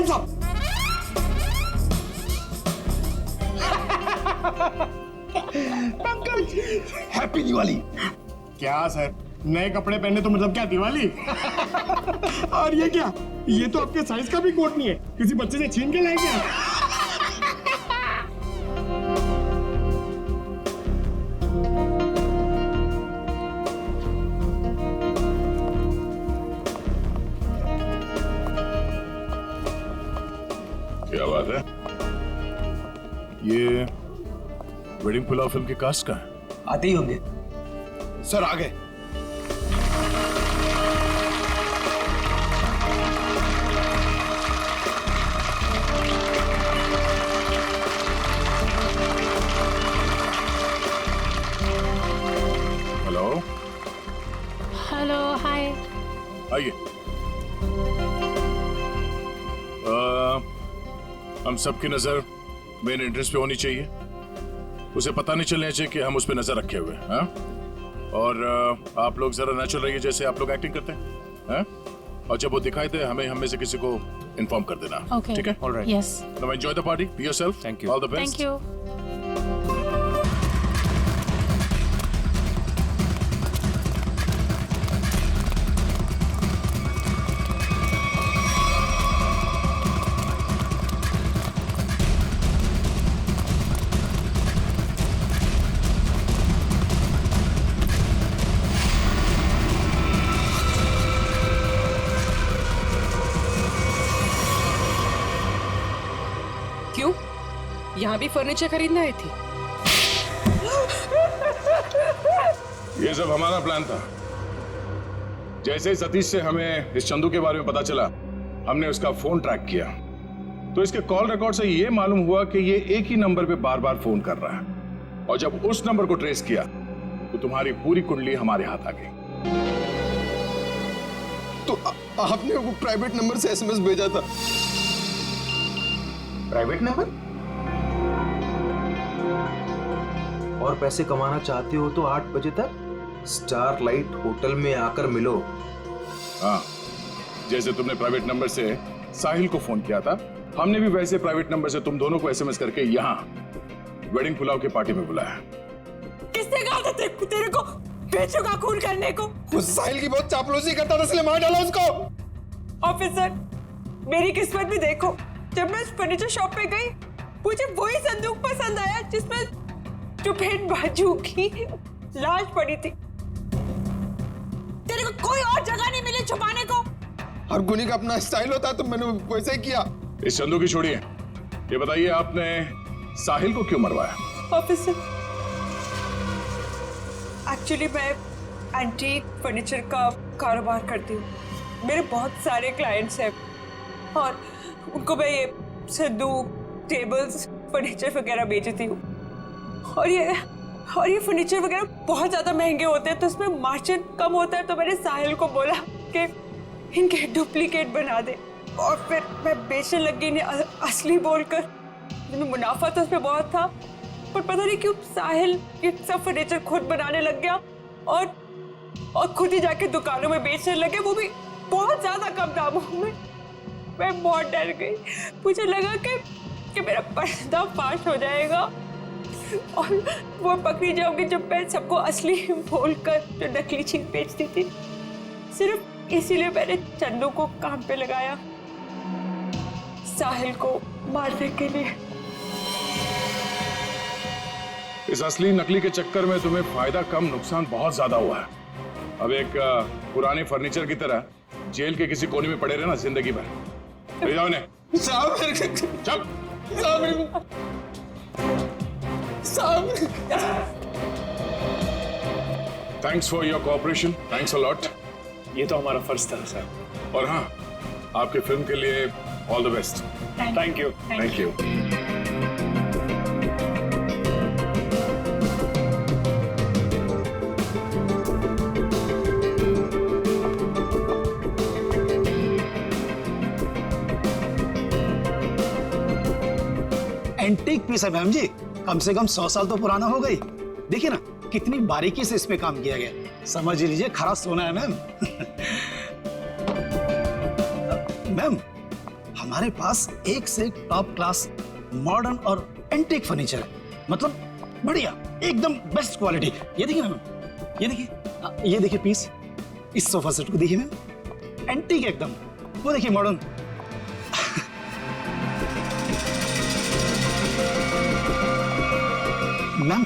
Hands up. Pankaj happy Diwali. क्या sir, नए कपड़े पहने तो मतलब क्या दिवाली? और ये क्या, ये तो आपके साइज का भी कोट नहीं है, किसी बच्चे से छीन के लाए क्या? क्या बात है? ये वेडिंग पुलाव फिल्म के कास्ट का है? आते ही होंगे सर आ गए। हेलो, हेलो, हाय। आइए। हम सबकी नजर मेन एंट्रेंस पे होनी चाहिए। उसे पता नहीं चलना चाहिए कि हम उस पे नजर रखे हुए हैं, हाँ? और आप लोग जरा नेचुरल रहिए जैसे आप लोग एक्टिंग करते हैं, हाँ? और जब वो दिखाई दे हम में से किसी को इन्फॉर्म कर देना, Okay. ठीक है? Alright. Yes. Now enjoy the party. Be yourself. Thank you. All the best. Thank you. क्यों? यहाँ भी फर्नीचर खरीदना आई थी? ये सब हमारा प्लान था। जैसे ही सतीश से हमें इस चंदू के बारे में पता चला, हमने उसका फोन ट्रैक किया, तो इसके कॉल रिकॉर्ड से ये मालूम हुआ कि ये एक ही नंबर पे बार बार फोन कर रहा है। और जब उस नंबर को ट्रेस किया तो तुम्हारी पूरी कुंडली हमारे हाथ आ गई। तो आपने वो प्राइवेट नंबर से एसएमएस भेजा था? Private number? और पैसे कमाना चाहते हो तो 8 बजे तक स्टारलाइट होटल में आकर मिलो। हाँ, जैसे तुमने प्राइवेट नंबर से साहिल को फोन किया था, हमने भी वैसे प्राइवेट नंबर से तुम दोनों को एसएमएस करके यहाँ वेडिंग पुलाव की पार्टी में बुलाया। किसने कहा था तेरे को बेचू का खून करने को? उस साहिल की बहुत चापलूसी करता था इसलिए मार डाला उसको। ऑफिसर, मेरी किस्मत भी देखो, जब मैं फर्नीचर शॉप पे गई, मुझे वही संदूक पसंद आया जिसमें चुपेन बाजू की लाश पड़ी थी। तेरे को कोई और जगह नहीं मिली छुपाने को? हर गुनी का अपना स्टाइल होता है तो मैंने वैसे ही किया। इस चंदू की छोड़िए, ये बताइए आपने साहिल को क्यों मरवाया? ऑफिसर, एक्चुअली मैं एंटीक फर्नीचर का कारोबार करती हूँ। मेरे बहुत सारे क्लाइंट्स हैं और उनको मैं ये संदूक, टेबल्स, फर्नीचर वगैरह बेचती हूँ। और ये फर्नीचर वगैरह बहुत ज़्यादा महंगे होते हैं, तो इसमें मार्जिन कम होता है। तो मैंने साहिल को बोला कि इनके डुप्लीकेट बना दे, और फिर मैं बेचने लगी इन्हें असली बोलकर। मुनाफा तो उसमें बहुत था, पर पता नहीं क्यों साहिल ये सब फर्नीचर खुद बनाने लग गया और खुद ही जाके दुकानों में बेचने लगे, वो भी बहुत ज्यादा कम दामों में। मैं बहुत डर गई, मुझे लगा कि मेरा पर्दाफाश हो जाएगा और वो पकड़ी जाऊंगी जब मैं सबको असली बोलकर जो नकली चीज बेचती थी। सिर्फ इसीलिए मैंने चंदू को काम पे लगाया, साहिल को मारने के लिए। इस असली नकली के चक्कर में तुम्हें फायदा कम, नुकसान बहुत ज्यादा हुआ है। अब एक पुराने फर्नीचर की तरह जेल के किसी कोने में पड़े रहना जिंदगी भर। ले जाओ इन्हें। चुप। Thanks for your cooperation, thanks a lot. ये तो हमारा फर्ज था सर। और हाँ, आपके फिल्म के लिए all the best. Thank you. Thank you. Antique piece है मैम जी, कम से कम 100 साल तो पुराना हो गई। देखिए ना कितनी बारीकी से इस पे काम किया गया, समझ लीजिए खरा सोना है मैम। मैम, हमारे पास एक से एक टॉप क्लास मॉडर्न और एंटीक फर्नीचर है, मतलब बढ़िया, एकदम बेस्ट क्वालिटी। ये देखिए मैम, ये देखिए, ये देखिए पीस, इस सोफा सेट को देखिए मैम, एंटीक एकदम, वो देखिए मॉडर्न। Ma'am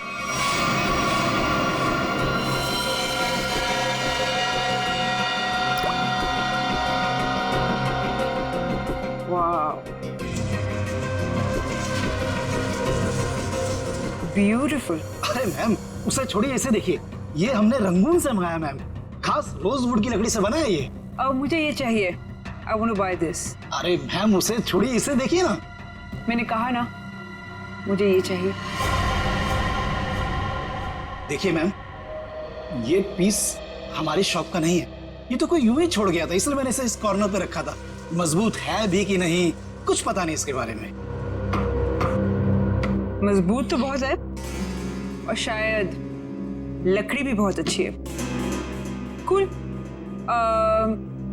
beautiful. अरे मैम उसे छोड़िए, इसे देखिए, ये हमने रंगून से मंगाया मैम, खास रोजवुड की लकड़ी से बना है ये। अब मुझे ये चाहिए, I want to buy this. अरे मैम उसे छोड़िए, इसे देखिए ना। मैंने कहा ना मुझे ये चाहिए। देखिए मैम, ये पीस हमारी शॉप का नहीं है, ये तो कोई यूं ही छोड़ गया था, इसलिए मैंने इसे इस कॉर्नर पे रखा था। मजबूत है भी कि नहीं कुछ पता नहीं इसके बारे में। मजबूत तो बहुत है और शायद लकड़ी भी बहुत अच्छी है। कूल।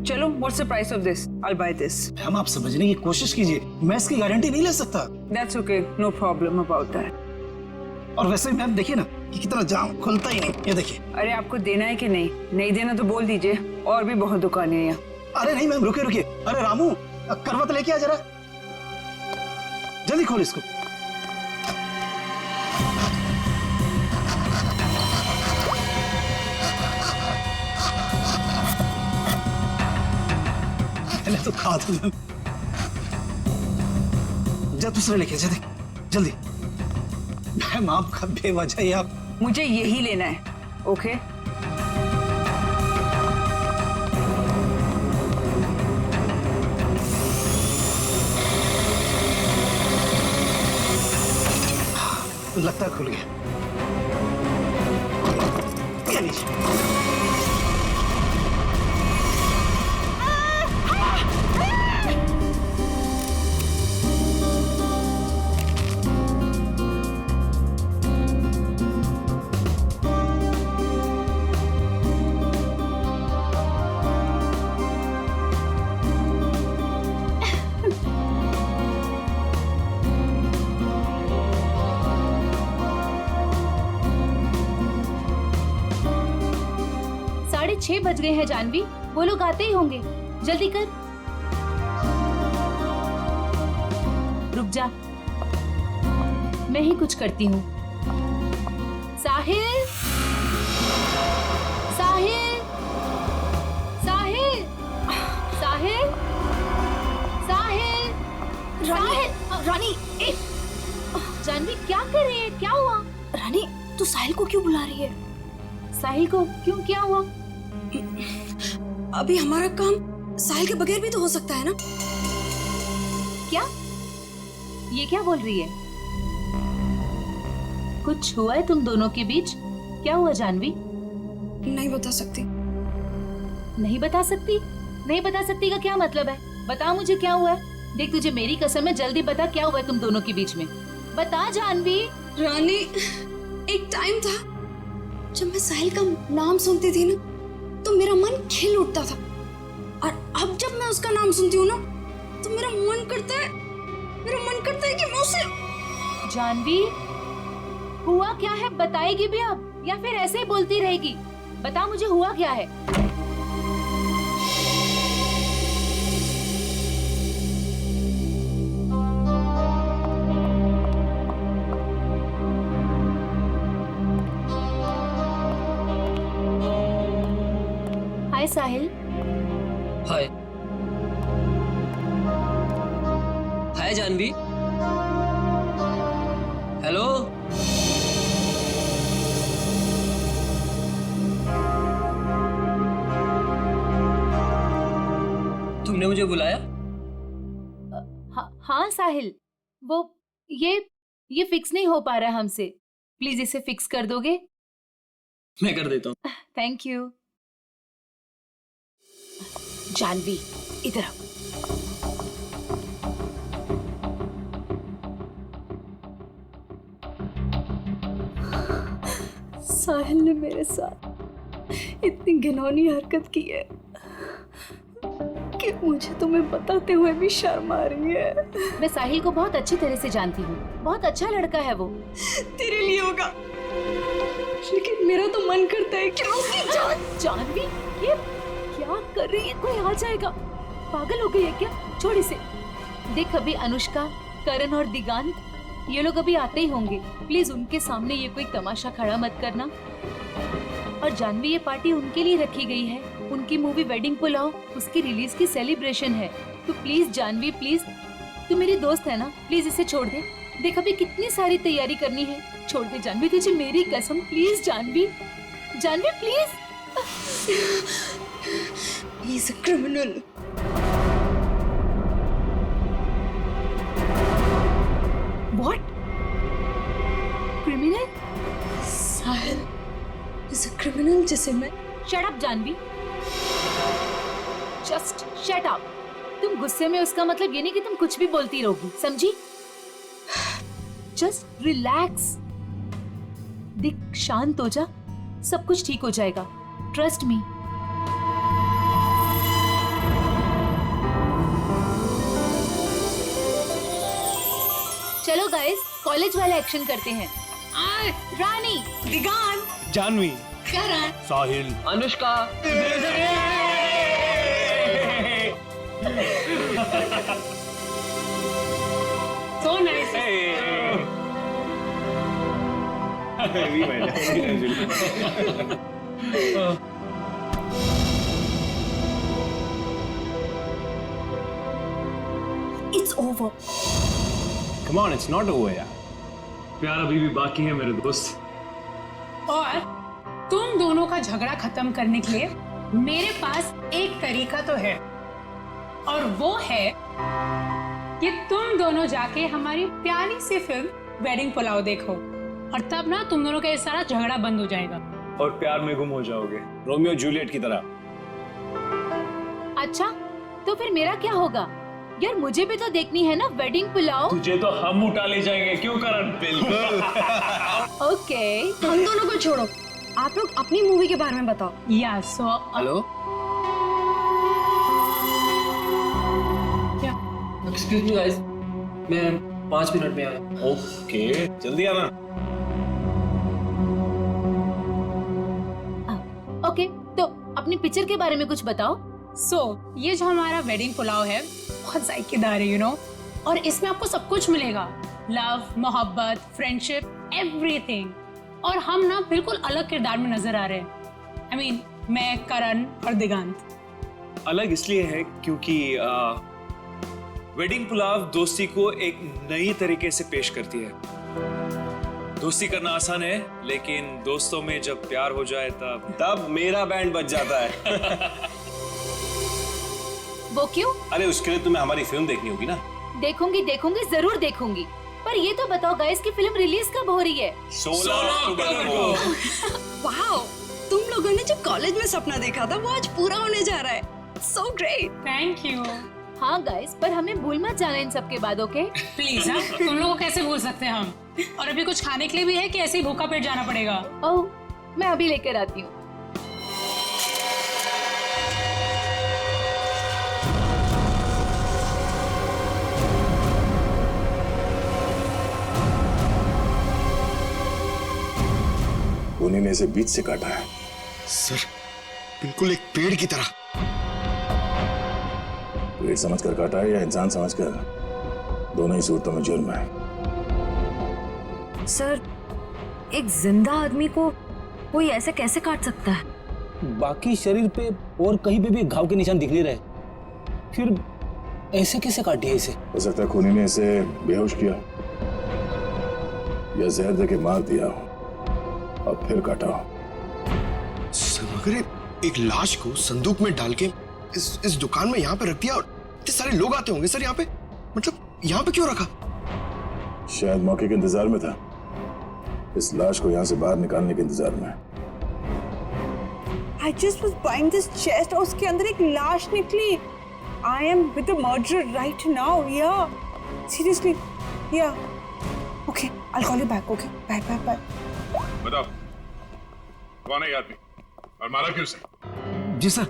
चलो, what's the price of this? I will by this. Ma'am आप समझने की कोशिश कीजिए, मैं इसकी गारंटी नहीं ले सकता। That's okay, no problem about that. और वैसे मैम देखिए ना कि कितना जाम, खुलता ही नहीं, ये देखिए। अरे आपको देना है कि नहीं? नहीं देना तो बोल दीजिए, और भी बहुत दुकानें हैं यहाँ। अरे नहीं मैम, रुकिए रुकिए। अरे रामू, करवत लेके आ जरा, जल्दी खोल इसको। मैंने तो कहा था मैम। जा दूसरे लेके जा, जल्दी। मैम आपका बेवजह ही आप। मुझे यही लेना है, ओके? लगता है खुल गया। ये लीजिए। साढ़े 6 बज गए हैं जानवी, वो लोग आते ही होंगे, जल्दी कर। रुक जा, मैं ही कुछ करती हूँ। साहिल, साहिल, साहिल, साहिल, साहिल, साहिल। रानी, जानवी क्या कर रही है? क्या हुआ? रानी तू साहिल को क्यों बुला रही है? साहिल को क्यों? क्या हुआ? अभी हमारा काम साहिल के बगैर भी तो हो सकता है ना? क्या? ये क्या बोल रही है? कुछ हुआ है तुम दोनों के बीच? क्या हुआ जानवी? नहीं बता सकती। नहीं बता सकती? नहीं बता सकती का क्या मतलब है? बता मुझे क्या हुआ है। देख तुझे मेरी कसम है, जल्दी बता क्या हुआ है तुम दोनों के बीच में। बता जानवी। रानी, एक टाइम था जब मैं साहिल का नाम सुनती थी ना तो मेरा मन खिल उठता था, और अब जब मैं उसका नाम सुनती हूँ ना तो मेरा मन करता है कि मैं उसे। जानवी, हुआ क्या है? बताएगी भी अब या फिर ऐसे ही बोलती रहेगी? बता मुझे हुआ क्या है। हाय साहिल। हाय। हाय जानवी। हेलो। तुमने मुझे बुलाया? हाँ साहिल, वो ये फिक्स नहीं हो पा रहा है हमसे, प्लीज इसे फिक्स कर दोगे? मैं कर देता हूँ। Thank you. जानवी इधर आओ। साहिल ने मेरे साथ इतनी घिनौनी हरकत की है लेकिन मुझे तुम्हें बताते हुए भी शर्म आ रही है। मैं साहिल को बहुत अच्छी तरह से जानती हूँ, बहुत अच्छा लड़का है वो। तेरे लिए होगा, लेकिन मेरा तो मन करता है कि उसकी जान। जानवी, ये क्या कर रही है? कोई आ जाएगा। पागल हो गई है क्या? छोड़ इसे। देख, अभी अनुष्का, करण और दिगांत ये लोग अभी आते ही होंगे। प्लीज उनके सामने ये कोई तमाशा खड़ा मत करना। और जानवी, ये पार्टी उनके लिए रखी गई है। उनकी मूवी वेडिंग पुलाव, उसकी रिलीज की सेलिब्रेशन है। तो प्लीज जानवी, प्लीज, तू मेरी दोस्त है ना, प्लीज इसे छोड़ दे। देख, अभी कितनी सारी तैयारी करनी है। छोड़ दे जानवी, तुझे मेरी कसम। Please Janvi, Janvi please. He is a criminal. What? Criminal? Sahil is a criminal जिसे मैं। Shut up Janvi. Just shut up। तुम गुस्से में, उसका मतलब ये नहीं कि तुम कुछ भी बोलती रहोगी, समझी? Just relax। दिख, शांत हो जा, सब कुछ ठीक हो जाएगा। Trust me। चलो गाइस, कॉलेज वाला एक्शन करते हैं। रानी, दिगांत, जानवी, करण, साहिल, Anushka. So nice. it's over. Come on, it's not over यार। प्यार अभी भी बाकी है मेरे दोस्त। और तुम दोनों का झगड़ा खत्म करने के लिए मेरे पास एक तरीका तो है, और वो है कि तुम दोनों जाके हमारी प्यारी सी फिल्म वेडिंग पुलाव देखो, और तब ना तुम दोनों का ये सारा झगड़ा बंद हो जाएगा। और प्यार में गुम हो जाओगे, रोमियो जूलियट की तरह। अच्छा, तो फिर मेरा क्या होगा? यार, मुझे भी तो देखनी है ना वेडिंग पुलाव। तुझे तो हम उठा ले जाएंगे, क्यों करण? बिल्कुल। ओके। हम दोनों को छोड़ो, आप लोग अपनी मूवी के बारे में बताओ। या सो हेलो, क्या? एक्सक्यूज मी गाइस, मैं 5 मिनट में आया। ओके, जल्दी आना। ओके, तो अपनी पिक्चर के बारे में कुछ बताओ। ये जो हमारा वेडिंग पुलाव है बहुत जायकेदार है, यू नो, और इसमें आपको सब कुछ मिलेगा। लव, मोहब्बत, फ्रेंडशिप, एवरीथिंग। और हम ना बिल्कुल अलग किरदार में नजर आ रहे हैं। I mean, मैं, करण और दिगांत। अलग इसलिए है क्योंकि वेडिंग पुलाव दोस्ती को एक नई तरीके से पेश करती है। दोस्ती करना आसान है, लेकिन दोस्तों में जब प्यार हो जाए तब मेरा बैंड बज जाता है। वो क्यों? अरे, उसके लिए तुम्हें हमारी फिल्म देखनी होगी ना। देखूंगी, जरूर देखूंगी। पर ये तो बताओ गाइस कि फिल्म रिलीज कब हो रही है? 16 अक्टूबर को। वाओ, तुम लोगों ने जो कॉलेज में सपना देखा था वो आज पूरा होने जा रहा है। So great। Thank you. हाँ गाइस, पर हमें भूल मत जाना इन सब के बाद, ओके? प्लीज, हाँ, तुम लोगों को कैसे भूल सकते हैं हम? और अभी कुछ खाने के लिए भी है कि ऐसे ही भूखा पेट जाना पड़ेगा? ओह, मैं अभी लेकर आती हूँ। उन्हीं ने इसे बीच से काटा है। सर, बिल्कुल एक पेड़ की तरह। पेड़ समझकर काटा है या इंसान समझकर? दोनों ही सूरतों में जुर्म है। सर, एक जिंदा आदमी को कोई ऐसे कैसे काट सकता है? बाकी शरीर पे और कहीं पे भी घाव के निशान दिख नहीं रहे, फिर ऐसे कैसे काटी है इसे? हो सकता है खूनी ने इसे बेहोश किया या जहर देके मार दिया और फिर काटा। सर, अगर एक लाश को संदूक में डाल के इस दुकान में यहाँ पे रख दिया और इतने सारे लोग आते होंगे सर यहाँ पे, मतलब यहाँ पे क्यों रखा? शायद मौके के इंतजार में था, इस लाश को यहाँ से बाहर निकालने के इंतजार में। I just was buying this chest और उसके अंदर एक लाश निकली। I am with the murderer right now, yeah. Seriously, yeah. Okay, I'll call you back. Okay, bye. बताओ, कौन है ये आदमी और मारा क्यों उसे? जी सर,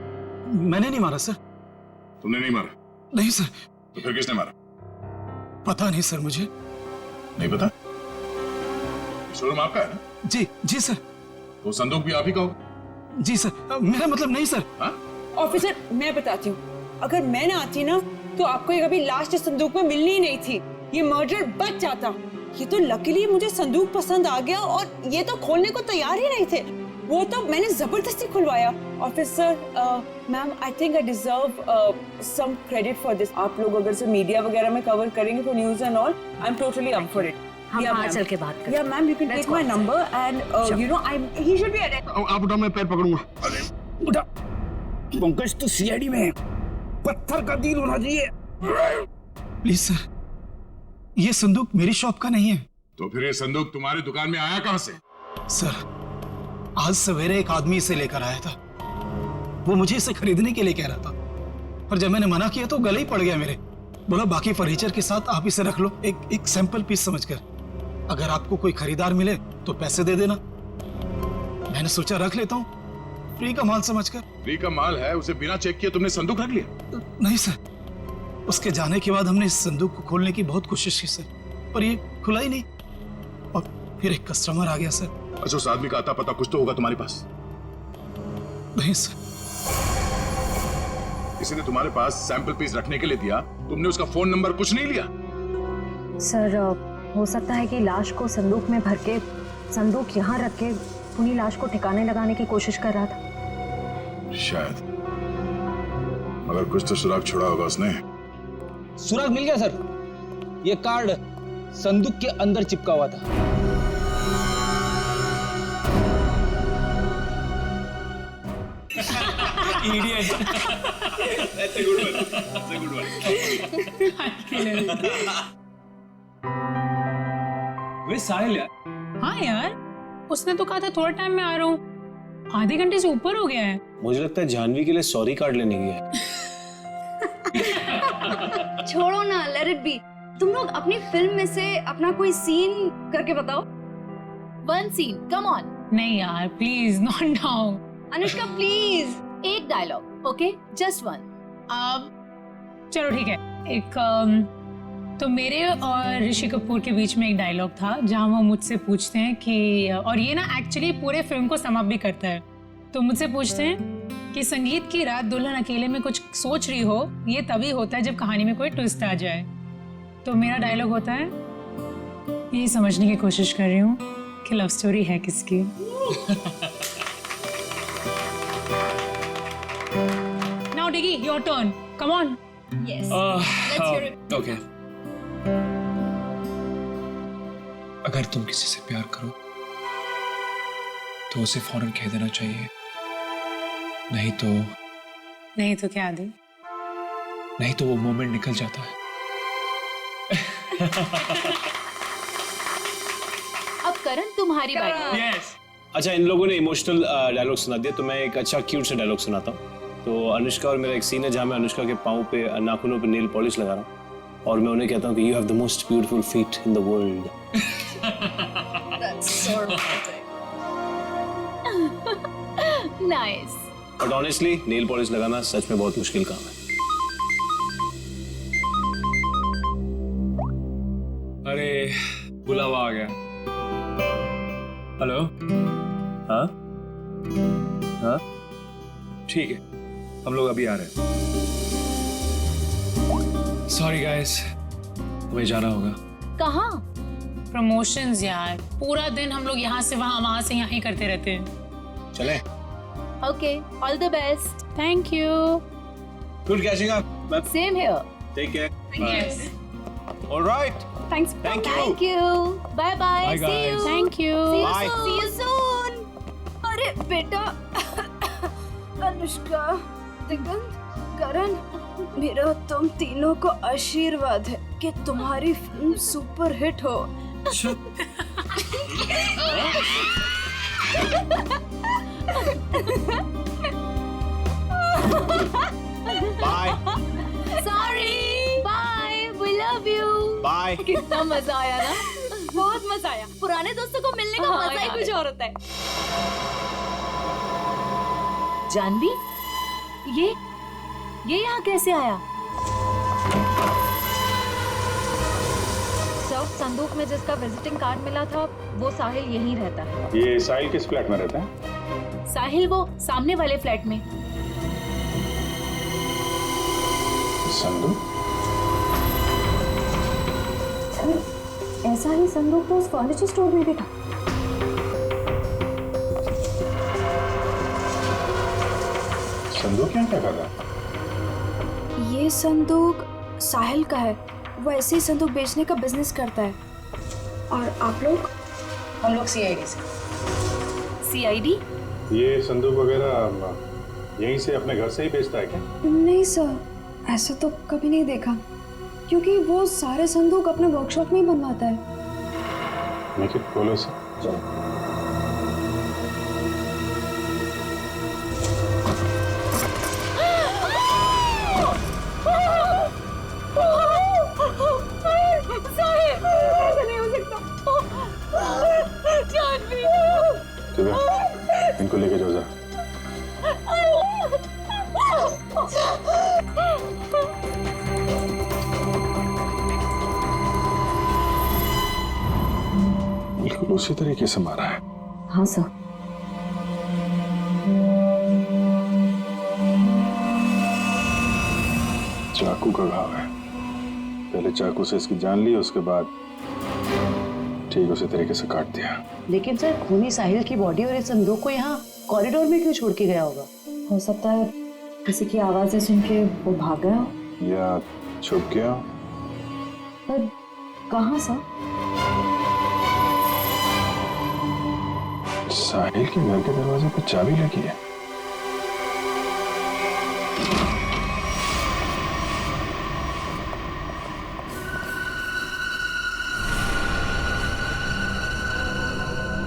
मैंने नहीं मारा सर। तुमने नहीं मारा? नहीं सर। तो फिर किसने मारा? पता नहीं सर, मुझे नहीं पता? शोरूम आपका है ना? जी जी सर। तो संदूक भी आप ही का होगा? जी सर, मेरा मतलब नहीं सर। ऑफिसर मैं बताती हूँ, अगर मैं ना आती ना तो आपको ये कभी लास्ट संदूक में मिलनी ही नहीं थी, ये मर्डर बच जाता। ये तो लकीली मुझे संदूक पसंद आ गया और ये तो खोलने को तैयार ही नहीं थे, वो तो मैंने जबरदस्ती खुलवाया। Officer ma'am, I think I deserve some credit for this. आप लोग अगर से मीडिया वगैरह में कवर करेंगे for news and all, I am totally up for it. हम बाहर चल के बात करें। या ma'am, you can take my number and you know I he should be arrested. आप उठा, मैं पैर पकड़ूंगा। अरे उठा। पंकज तो सीआईडी में है, पत्थर का दिल होना चाहिए। प्लीज सर, ये संदूक मेरी शॉप का नहीं है। तो फिर ये संदूक तुम्हारी दुकान में आया कहां से? सर, आज सवेरे एक आदमी इसे लेकर आया था, वो मुझे इसे खरीदने के लिए कह रहा था, पर जब मैंने मना किया तो गले ही पड़ गया मेरे। बोला बाकी फर्नीचर के साथ आप इसे रख लो, एक सैंपल पीस समझकर, अगर आपको कोई खरीदार मिले तो पैसे दे देना। मैंने सोचा रख लेता हूँ, फ्री का माल समझकर। फ्री का माल है, उसे बिना चेक किए तुमने संदूक रख लिया? नहीं सर, उसके जाने के बाद हमने इस संदूक को खोलने की बहुत कोशिश की सर, पर ये खुला ही नहीं, और फिर एक कस्टमर आ गया सर। अच्छा, उस आदमी का आता पता कुछ तो होगा तुम्हारे पास? नहीं सर। किसी ने तुम्हारे पास सैंपल पीस रखने के लिए दिया, तुमने उसका फोन नंबर कुछ नहीं लिया? सर, हो सकता है कि लाश को संदूक में भर के संदूक यहाँ रख के उन्हीं लाश को ठिकाने लगाने की कोशिश कर रहा था। शायद, मगर कुछ तो सुराग छोड़ा होगा उसने। सुराग मिल गया सर, ये कार्ड संदूक के अंदर चिपका हुआ था। Idiot. That's a good one. That's a good one. वे साहिल यार। हाँ यार, उसने तो कहा था थोड़ा टाइम में आ रहा हूँ, आधे घंटे से ऊपर हो गया है। मुझे लगता है जानवी के लिए सॉरी कार्ड लेने गया है। छोड़ो ना, लेट इट बी। तुम लोग अपनी फिल्म में से अपना कोई सीन करके बताओ। One scene, come on. नहीं यार, please not now. Anushka please, एक डायलॉग, ओके, जस्ट वन। चलो ठीक है, एक तो मेरे और ऋषि कपूर के बीच में एक डायलॉग था जहाँ वो मुझसे पूछते हैं कि, और ये ना एक्चुअली पूरे फिल्म को सम अप भी करता है, तो मुझसे पूछते हैं कि संगीत की रात दुल्हन अकेले में कुछ सोच रही हो, ये तभी होता है जब कहानी में कोई ट्विस्ट आ जाए। तो मेरा डायलॉग होता है, यही समझने की कोशिश कर रही हूँ कि लव स्टोरी है किसकी। Now Diggy, your turn. Come on. Yes. Let's hear it. Okay. अगर तुम किसी से प्यार करो तो उसे फौरन कह देना चाहिए, नहीं तो क्या दे? नहीं तो वो मोमेंट निकल जाता है। अब करण, तुम्हारी बारी। Yes. अच्छा, इन लोगों ने इमोशनल डायलॉग सुना दिया, तो मैं एक अच्छा क्यूट सा डायलॉग सुनाता हूँ। तो अनुष्का और मेरा एक सीन है जहाँ मैं अनुष्का के पाँव पे, नाखूनों पे नेल पॉलिश लगा रहा हूँ, और मैं उन्हें कहता हूँ कि you have the most beautiful feet in the world. That's so romantic. Nice. But honestly nail polish लगाना सच में बहुत मुश्किल काम है। अरे बुलावा आ गया। हेलो। हाँ हाँ ठीक है, हम लोग अभी आ रहे हैं। सॉरी गाइस, हमें जाना होगा। कहाँ? प्रमोशंस यार, पूरा दिन हम लोग यहाँ से वहाँ से यहाँ ही करते रहते हैं। चलें? Okay, all the best. Thank you. Good catching up. Same here. Take care. Yes. All right. Thanks. Thank you. Thank you. Bye bye. Bye, See you. guys. Thank you. Bye. See you soon. अरे बेटा, अनुष्का, दिगंत, करण, मेरा तुम तीनों को आशीर्वाद है कि तुम्हारी फिल्म सुपर हिट हो। Bye. Sorry. Bye. We love you. Bye. कितना मजा आया ना? बहुत मजा आया। पुराने दोस्तों को मिलने का हाँ, मजा ही यार। कुछ और होता है। जानवी, ये यहाँ कैसे आया? सर, संदूक में जिसका विजिटिंग कार्ड मिला था वो साहिल यहीं रहता है। ये साहिल किस फ्लैट में रहता है? साहिल वो सामने वाले फ्लैट में। संदूक? सर, ऐसा ही संदूक तो उस फर्नीचर स्टोर में भी था। संदूक क्या क्या था? ये संदूक साहिल का है। वो ऐसे ही संदूक बेचने का बिजनेस करता है। और आप लोग? हम लोग सीआईडी से। सीआईडी? ये संदूक वगैरह यहीं से अपने घर से ही बेचता है क्या? नहीं सर, ऐसा तो कभी नहीं देखा, क्योंकि वो सारे संदूक अपने वर्कशॉप में ही बनवाता है। मेक इट खोलो इसे। चलो। इनको लेके जाओ जरा। बिल्कुल उसी तरीके से मारा है। हाँ सर। चाकू का घाव है। पहले चाकू से इसकी जान ली, उसके बाद ठीक उसी तरीके से काट दिया। लेकिन सर, खूनी साहिल की बॉडी और इस संदूक को यहाँ कॉरिडोर में क्यों छोड़ के गया होगा? हो सकता है किसी की आवाजें सुन के वो भाग गया हो। या छुप गया। पर कहाँ सर? साहिल के घर के दरवाजे पर चाबी लगी है।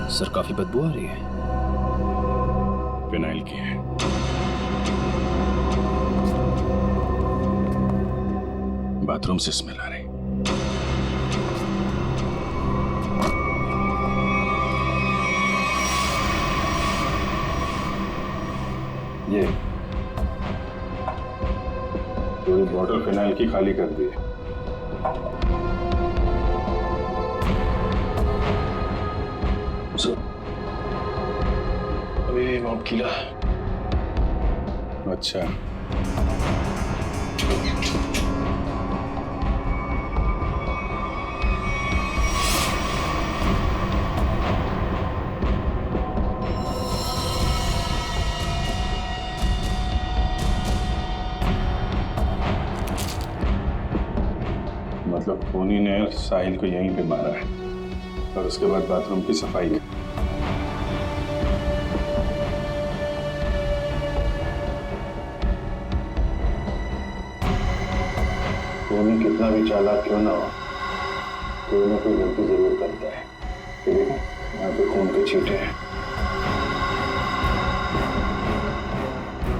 सर, काफी बदबू आ रही है। फिनाइल की है। बाथरूम से स्मेल आ रही। ये पूरी बॉटल फिनाइल की खाली कर दी है। अभी मॉब किला। अच्छा, मतलब खूनी ने साहिल को यहीं पे मारा है और उसके बाद बाथरूम की सफाई की। खूनी कितना भी चालाक क्यों ना हो, कोई ना कोई गलती जरूर करता है। ठीक है, यहाँ पे खून के छींटे हैं।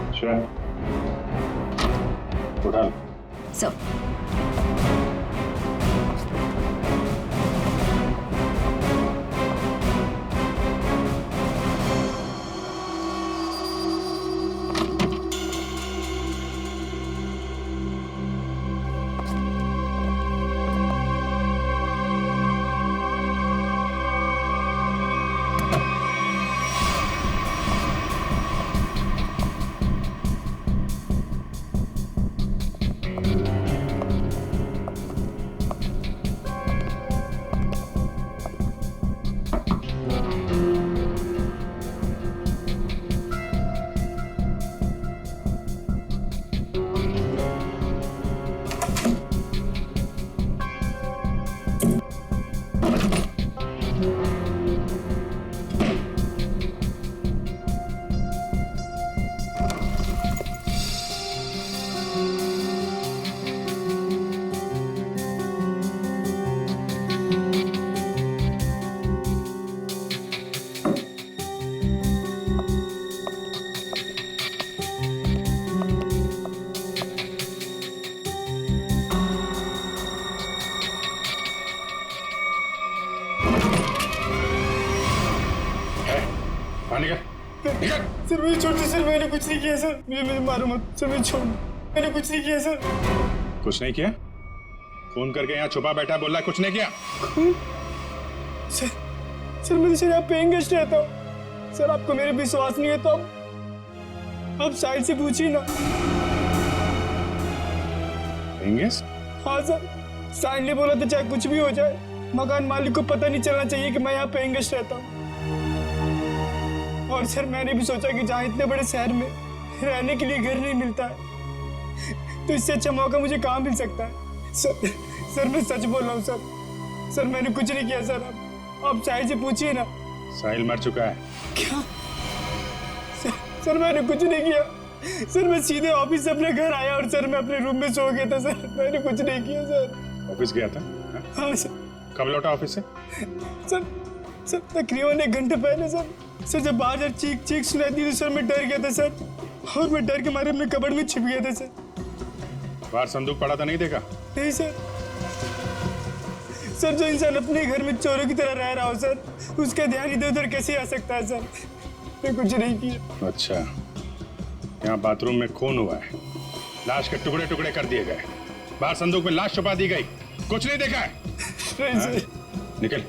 अच्छा, उठा लो। सब सर मुझे छोड़ दो सर, मैंने कुछ नहीं किया सर। मुझे मारो मत सर, मुझे छोड़। मैंने कुछ नहीं किया सर। कुछ नहीं किया? फोन करके यहाँ छुपा बैठा बोल रहा है कुछ नहीं किया? सर मैं तो सर यहाँ पेइंग गेस्ट रहता हूँ सर। आपको मेरे विश्वास नहीं है तो आप साइड से पूछिए ना। Paying guest? हाँ सर, साइड ने बोला तो चाहे कुछ भी हो जाए मकान मालिक को पता नहीं चलना चाहिए कि मैं यहाँ पेइंग गेस्ट रहता हूँ। और सर मैंने भी सोचा कि जहाँ इतने बड़े शहर में रहने के लिए घर नहीं मिलता है तो इससे अच्छा मौका मुझे कहाँ मिल सकता है। सर मैं सच बोल रहा हूँ सर मैंने कुछ नहीं किया सर। आप साहिल से पूछिए ना। साहिल मर चुका है। क्या? सर मैंने कुछ नहीं किया सर। मैं सीधे ऑफिस से अपने घर आया और सर मैं अपने रूम में सो गया था सर। मैंने कुछ नहीं किया सर। ऑफिस गया था? हाँ सर। कब लौटा ऑफिस से? सर तकरीबन 1 घंटे पहले सर जब बाहर चीख सुनाई दी तो सर मैं डर गया था सर। और मैं डर के मारे अपने कबड़ में छिप गया था सर। बाहर संदूक पड़ा था नहीं देखा? नहीं सर जो इंसान अपने घर में चोरों की तरह रह रहा हो सर उसका ध्यान इधर उधर कैसे आ सकता है सर। मैं कुछ नहीं किया। अच्छा, यहाँ बाथरूम में खून हुआ है, लाश के टुकड़े टुकड़े कर दिए गए, बाहर संदूक में लाश छुपा दी गई, कुछ नहीं देखा है? नहीं सर। निकल,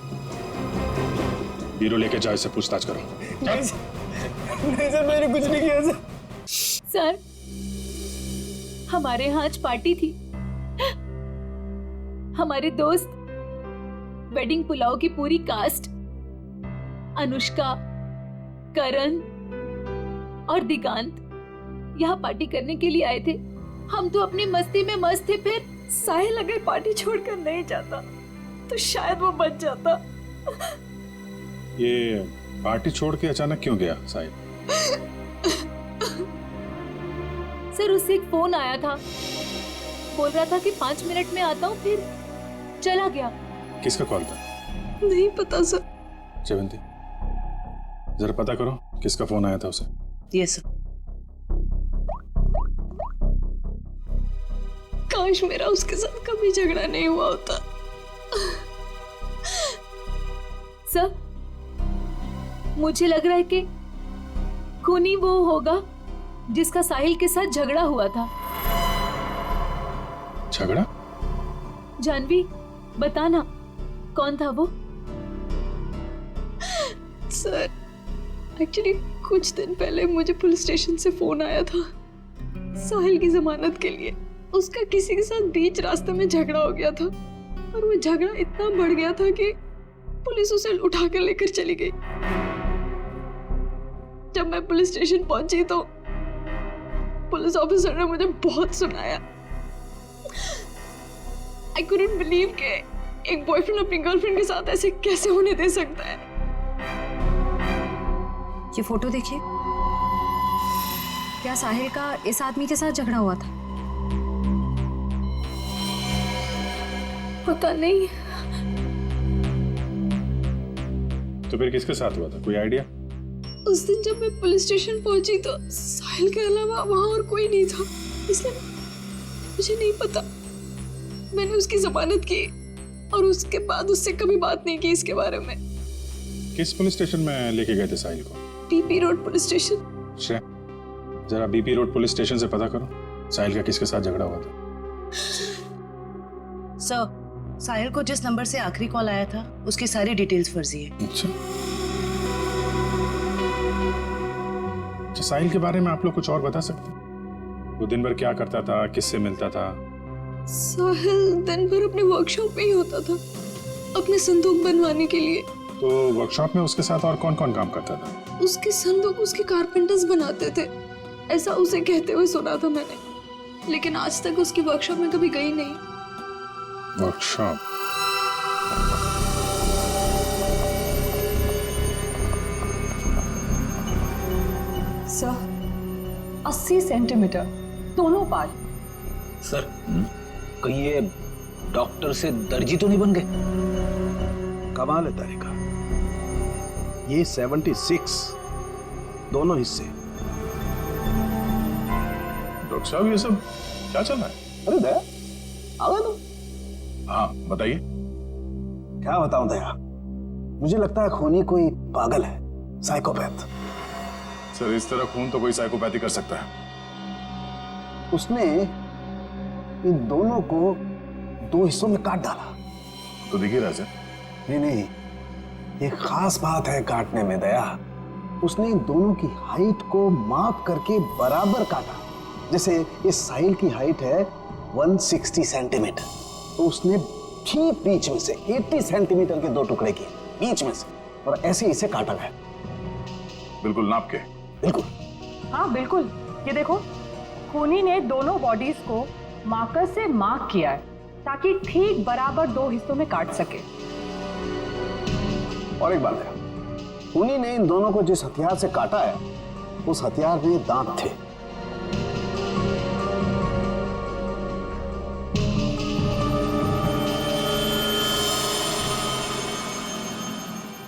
बीरो लेके जाओ, इससे पूछताछ करो। नहीं सर मैंने कुछ नहीं किया सर। सर हमारे यहाँ आज पार्टी थी। हमारे दोस्त वेडिंग पुलाव की पूरी कास्ट अनुष्का, करण और दिगांत यहाँ पार्टी करने के लिए आए थे। हम तो अपनी मस्ती में मस्त थे। फिर साहिल अगर पार्टी छोड़कर नहीं जाता तो शायद वो बच जाता। ये पार्टी छोड़ के अचानक क्यों गया साहिल? सर उससे एक फोन आया था, बोल रहा था कि 5 मिनट में आता हूँ, फिर चला गया। किसका कॉल था? नहीं पता सर। जयवंती जरा पता करो किसका फोन आया था उसे। Yes sir. काश मेरा उसके साथ कभी झगड़ा नहीं हुआ होता। सर मुझे लग रहा है कि खूनी वो होगा जिसका साहिल के साथ झगड़ा हुआ था। झगड़ा? जानवी बताना कौन था वो? सर एक्चुअली कुछ दिन पहले मुझे पुलिस स्टेशन से फोन आया था साहिल की जमानत के लिए। उसका किसी के साथ बीच रास्ते में झगड़ा हो गया था और वो झगड़ा इतना बढ़ गया था कि पुलिस उसे उठा कर लेकर चली गई। जब मैं पुलिस स्टेशन पहुंची तो पुलिस ऑफिसर ने मुझे बहुत सुनाया। आई कुडंट बिलीव कि एक बॉयफ्रेंड अपनी गर्लफ्रेंड के साथ ऐसे कैसे होने दे सकता है। ये फोटो देखिए, क्या साहिल का इस आदमी के साथ झगड़ा हुआ था? पता नहीं। तो फिर किसके साथ हुआ था, कोई आइडिया? उस दिन जब मैं पुलिस स्टेशन पहुंची तो साहिल के अलावा वहां और कोई नहीं था, इसलिए मुझे नहीं पता। मैंने उसकी जमानत की और उसके बाद उससे कभी बात नहीं की इसके बारे में। किस पुलिस स्टेशन में लेके गए थे साहिल को? BP road police station. Shreya जरा बीपी रोड पुलिस स्टेशन से पता करो साहिल का किसके साथ झगड़ा हुआ था। सर साहिल को जिस नंबर से आखिरी कॉल आया था उसकी सारी डिटेल्स फर्जी है। अच्छा, साहिल के बारे में आप लोग कुछ और बता सकते हैं? वो दिन भर क्या करता था, किससे मिलता था? साहिल दिन भर अपने वर्कशॉप में ही होता था अपने संदूक बनवाने के लिए। तो वर्कशॉप में उसके साथ और कौन कौन काम करता था? उसके संदूक उसके कारपेंटर्स बनाते थे, ऐसा उसे कहते हुए सुना था मैंने, लेकिन आज तक उसकी वर्कशॉप में कभी गई नहीं। वर्कशॉप? सर 80 सेंटीमीटर दोनों पार्ट। सर कहीं ये डॉक्टर से दर्जी तो नहीं बन गए? कमाल है तारिका, ये 76 दोनों हिस्से। डॉक्टर साहब ये सब क्या चल रहा है? अरे दया आ गए तुम? हाँ बताइए। क्या बताऊं दया, मुझे लगता है खूनी कोई पागल है, साइकोपैथ। सर इस तरह खून तो कोई साइकोपैथी कर सकता है। उसने इन दोनों को 2 हिस्सों में काट डाला। तो देखिए राजा, नहीं, एक खास बात है काटने में दया। उसने इन दोनों की हाइट को माप करके बराबर काटा। जैसे इस साहिल की हाइट है 160 सेंटीमीटर, तो उसने ठीक बीच में से 80 सेंटीमीटर के 2 टुकड़े किए बीच में से, और ऐसे इसे काटा गया। बिल्कुल नाप के? बिल्कुल। हाँ बिल्कुल, ये देखो, खूनी ने दोनों बॉडीज को मार्कर से मार्क किया है ताकि ठीक बराबर 2 हिस्सों में काट सके। और एक बात है, खूनी ने इन दोनों को जिस हथियार से काटा है उस हथियार में दांत थे।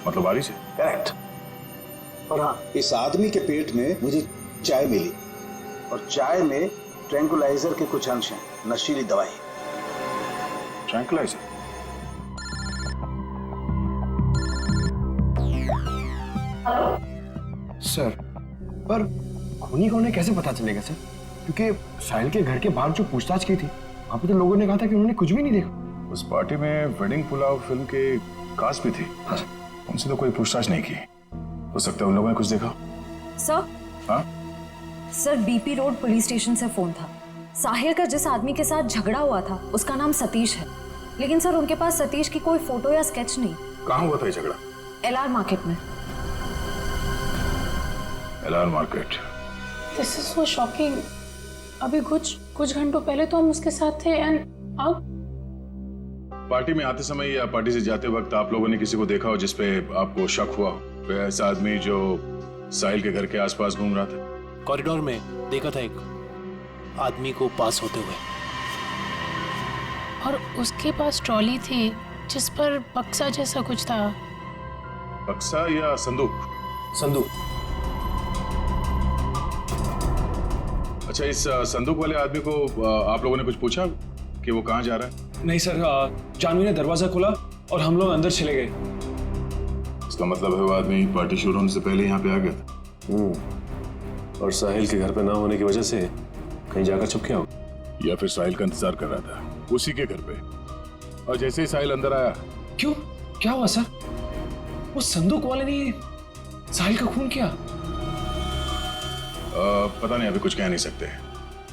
मतलब बारी से? करेक्ट। और हाँ, इस आदमी के पेट में मुझे चाय मिली, और चाय में ट्रैंकुलाइजर के कुछ अंश हैं, नशीली दवाई। ट्रैंकुलाइजर? सर, पर खूनी को उन्हें कैसे पता चलेगा सर? क्योंकि साहिल के घर के बाहर जो पूछताछ की थी, वहां पे तो लोगों ने कहा था कि उन्होंने कुछ भी नहीं देखा। उस पार्टी में वेडिंग पुलाव फिल्म के कास्ट भी थी। उनसे तो कोई पूछताछ नहीं की। हो सकता है उन लोगों ने कुछ देखा। सर? हाँ? Sir, BP road police station से फोन था। साहिल का जिस आदमी के साथ झगड़ा हुआ था उसका नाम सतीश है, लेकिन सर उनके पास सतीश की कोई फोटो या स्केच नहीं। कहाँ हुआ था ये झगड़ा? LR मार्केट में। LR market? This is so shocking. अभी कुछ घंटों पहले तो हम उसके साथ थे, एंड अब पार्टी में आते समय या पार्टी से जाते वक्त आप लोगों ने किसी को देखा हो जिसपे आपको शक हुआ? कोई ऐसा आदमी जो साहिल के घर के आसपास घूम रहा था? कॉरिडोर में देखा था एक आदमी को पास होते हुए, और उसके पास ट्रॉली थी जिस पर बक्सा जैसा कुछ था। बक्सा या संदूक? संदूक। अच्छा, इस संदूक वाले आदमी को आप लोगों ने कुछ पूछा कि वो कहाँ जा रहा है? नहीं सर, जानवी ने दरवाजा खोला और हम लोग अंदर चले गए। इसका मतलब है वो आदमी पार्टी शुरू होने से पहले यहाँ पे आ गया था। और साहिल के घर पे ना होने की वजह से कहीं जाकर छुप गया हो, या फिर साहिल का इंतजार कर रहा था उसी के घर पे, और जैसे ही साहिल अंदर आया। क्यों, क्या हुआ सर? वो संदूक वाले ने साहिल का खून किया? पता नहीं, अभी कुछ कह नहीं सकते।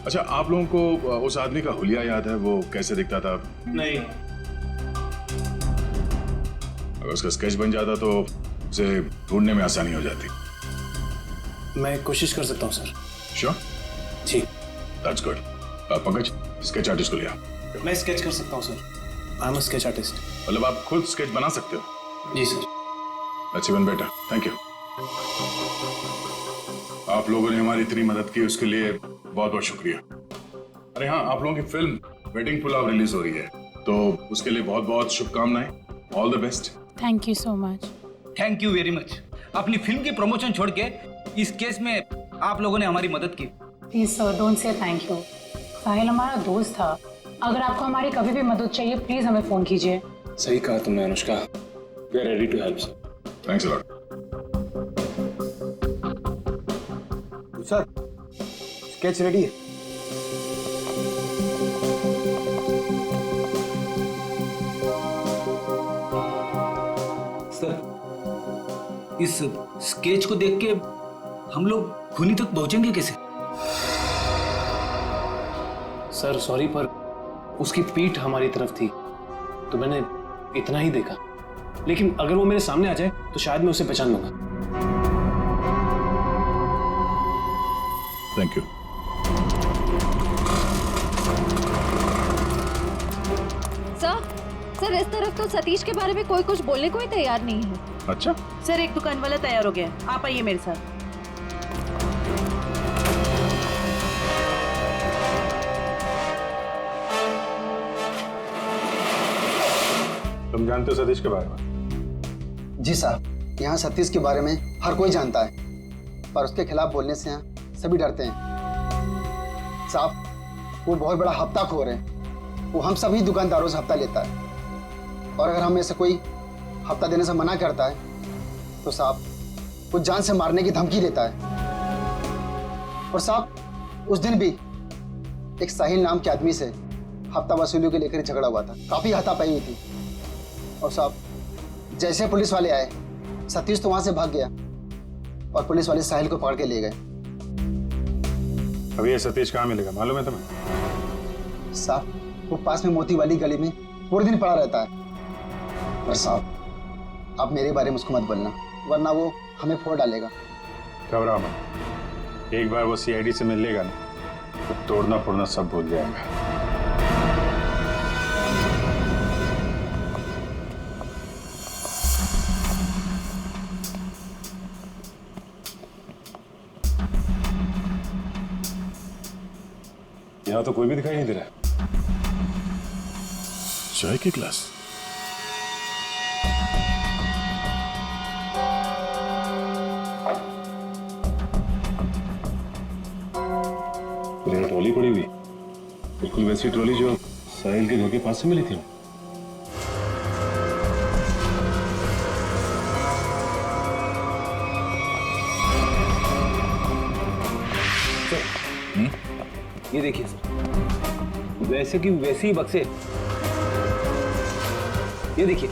अच्छा, आप लोगों को उस आदमी का हुलिया याद है? वो कैसे दिखता था? नहीं। अगर उसका स्केच बन जाता तो उसे ढूंढने में आसानी हो जाती। मैं कोशिश कर सकता हूँ सर। श्योर? ठीक। That's good. Pankaj, sketch artist को लिया। मैं स्केच कर सकता हूँ sir. I am a sketch artist. मतलब आप खुद स्केच बना सकते हो? जी sir. That's even better, thank you. आप लोगों ने हमारी इतनी मदद की, उसके लिए बहुत बहुत शुक्रिया। अरे हाँ, आप लोगों की फिल्म वेडिंग पुलाव रिलीज हो रही है, तो उसके लिए बहुत बहुत शुभकामनाएं। All the best. Thank you so much. Thank you very much. अपनी फिल्म की प्रमोशन छोड़ के इस केस में आप लोगों ने हमारी मदद की। Please sir, don't say thank you. Sahil हमारा दोस्त था। अगर आपको हमारी कभी भी मदद चाहिए, प्लीज हमें फोन कीजिए। सही कहा तुमने Anushka. We are ready to help sir. Thanks a lot. Sir, sketch ready है। सर, इस स्केच को देख के हम लोग खूनी तक पहुंचेंगे कैसे? सर सॉरी, पर उसकी पीठ हमारी तरफ थी तो मैंने इतना ही देखा, लेकिन अगर वो मेरे सामने आ जाए तो शायद मैं उसे पहचान लूंगा। Thank you. सर, इस तरफ तो सतीश के बारे में कोई कुछ बोलने को ही तैयार नहीं है। अच्छा सर, एक दुकान वाला तैयार हो गया, आप आइए मेरे साथ। तुम जानते हो सतीश के बारे में? जी साहब, यहाँ सतीश के बारे में हर कोई जानता है, पर उसके खिलाफ बोलने से यहाँ सभी डरते हैं। साहब, वो बहुत बड़ा हफ्ताखोर है। वो हम सभी दुकानदारों से हफ्ता लेता है, और अगर हमें से कोई हफ्ता देने से मना करता है तो साहब वो जान से मारने की धमकी देता है। और साहब, उस दिन भी एक साहिल नाम के आदमी से हफ्ता वसूली को लेकर झगड़ा हुआ था, काफी हाथापाई हुई थी। और साहब जैसे पुलिस वाले आए, सतीश तो वहां से भाग गया और पुलिस वाले साहिल को पकड़ के ले गए। अभी ये सतीश कहाँ मिलेगा मालूम है तुम्हें? साहब वो पास में मोती वाली गली में पूरे दिन पड़ा रहता है। पर साहब आप मेरे बारे में उसको मत बोलना, वरना वो हमें फोड़ डालेगा। घबराओ मत, एक बार वो सीआईडी से मिल लेगा ना तो तोड़ना फोड़ना सब भूल जाएगा। यहाँ तो कोई भी दिखाई नहीं दे रहा। चाय के गिलास, ट्रॉली पड़ी हुई, बिल्कुल वैसी ट्रॉली जो साहिल के घर के पास से मिली थी। ये देखिए सर, वैसे की वैसी ही बक्से, ये देखिए।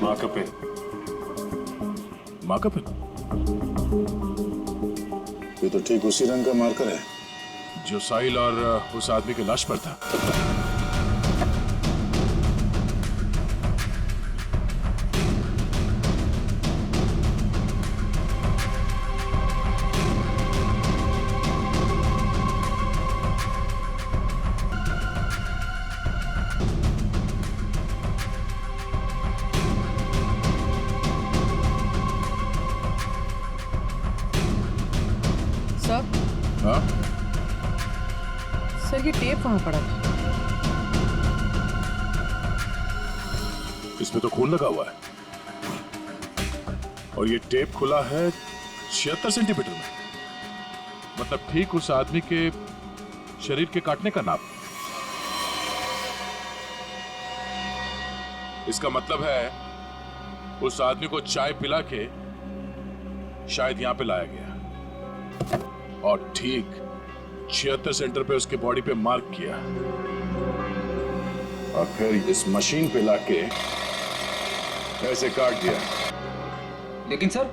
माँ का पेन, माँ का पेन, ये तो ठीक उसी रंग का मार्कर है जो साहिल और उस आदमी की लाश पर था। सर, हाँ? सर ये टेप कहाँ पड़ा था? इसमें तो खून लगा हुआ है और ये टेप खुला है 76 सेंटीमीटर में, मतलब ठीक उस आदमी के शरीर के काटने का नाप। इसका मतलब है उस आदमी को चाय पिला के शायद यहां पे लाया गया और ठीक 76 सेंटर पे उसके बॉडी पे मार्क किया और फिर इस मशीन पे लाके ऐसे काट दिया। लेकिन सर,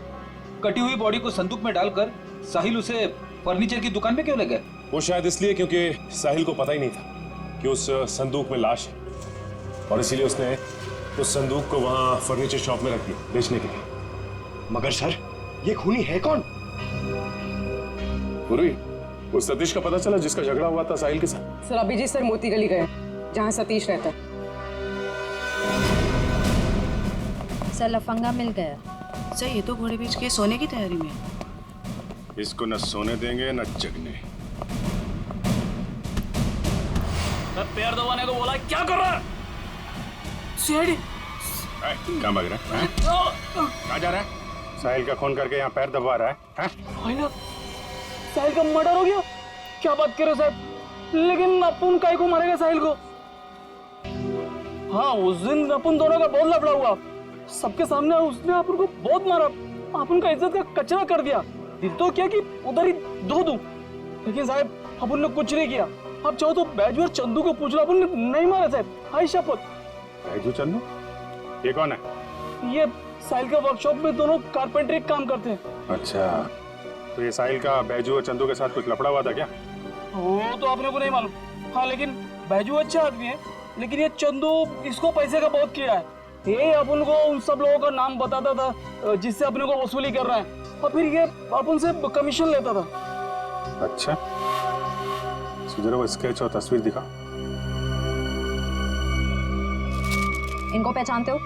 कटी हुई बॉडी को संदूक में डालकर साहिल उसे फर्नीचर की दुकान में क्यों ले गए? वो शायद इसलिए क्योंकि साहिल को पता ही नहीं था कि उस संदूक में लाश है और इसीलिए उसने उस संदूक को वहां फर्नीचर शॉप में रख दिया बेचने के लिए। मगर सर ये खूनी है कौन? पूरी उस सतीश का पता चला जिसका झगड़ा हुआ था साहिल के साथ? सर अभिजीत सर मोती गली गए जहाँ सतीश रहता। सर लफंगा मिल गया। सर ये तो घोड़े बेच के सोने की तैयारी में है। इसको न सोने देंगे न जगने। पैर दबाने को बोला, क्या कर रहा है? सीआईडी कहाँ भाग रहा है? कहाँ जा रहा है? साहिल का खून करके यहाँ पैर दबा रहा है? साहिल का मर्डर हो गया? क्या बात कर रहे हो साहब? लेकिन अपन काहे को मारेगा साहिल को? हाँ उस दिन अपन दोनों का बहुत लफड़ा हुआ, सबके सामने उसने अपन को बहुत मारा, अपन का इज्जत का कचरा कर दिया। दिल तो क्या कि उधर ही धो दूं, लेकिन साहब अपन ने कुछ नहीं किया। आप चाहो तो बैजू और चंदू को पूछ लो, अपन ने नहीं मारा साहब, हाय शपथ। बैजू चंदू ये कौन है? ये साहिल का वर्कशॉप में दोनों कारपेंटरी काम करते हैं। अच्छा, तो ये साहिल का बैजू और चंदू के साथ कुछ लफड़ा हुआ था क्या? वो तो आपने को नहीं मालूम। हाँ लेकिन बैजू अच्छा आदमी है, लेकिन ये चंदू इसको पैसे का बहुत किया है। ये अपन को उन सब लोगों का नाम बताता था जिससे अपने को वसूली कर रहा है, और फिर ये अपन से कमीशन लेता था। अच्छा, जरा वो स्केच और तस्वीर दिखा। इनको पहचानते हो?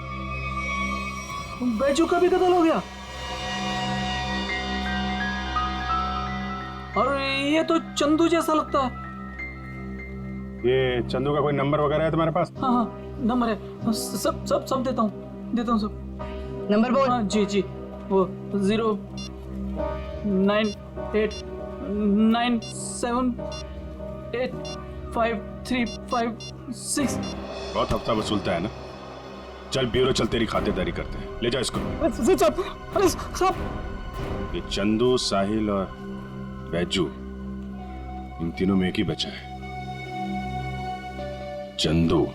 बैजू का भी कत्ल हो गया। और ये तो चंदू जैसा लगता है। ये चंदू का कोई नंबर वगैरह है तुम्हारे पास? हाँ नंबर है, सब देता हूँ सब। नंबर बोल। हाँ जी वो 0 989785356। बहुत हफ्ता वसूलता है ना। चल ब्यूरो चल, तेरी खातिरदारी करते हैं। ले जा इसको। ये चंदू, साहिल और बैजू, इन तीनों में एक ही बचा है, चंदू।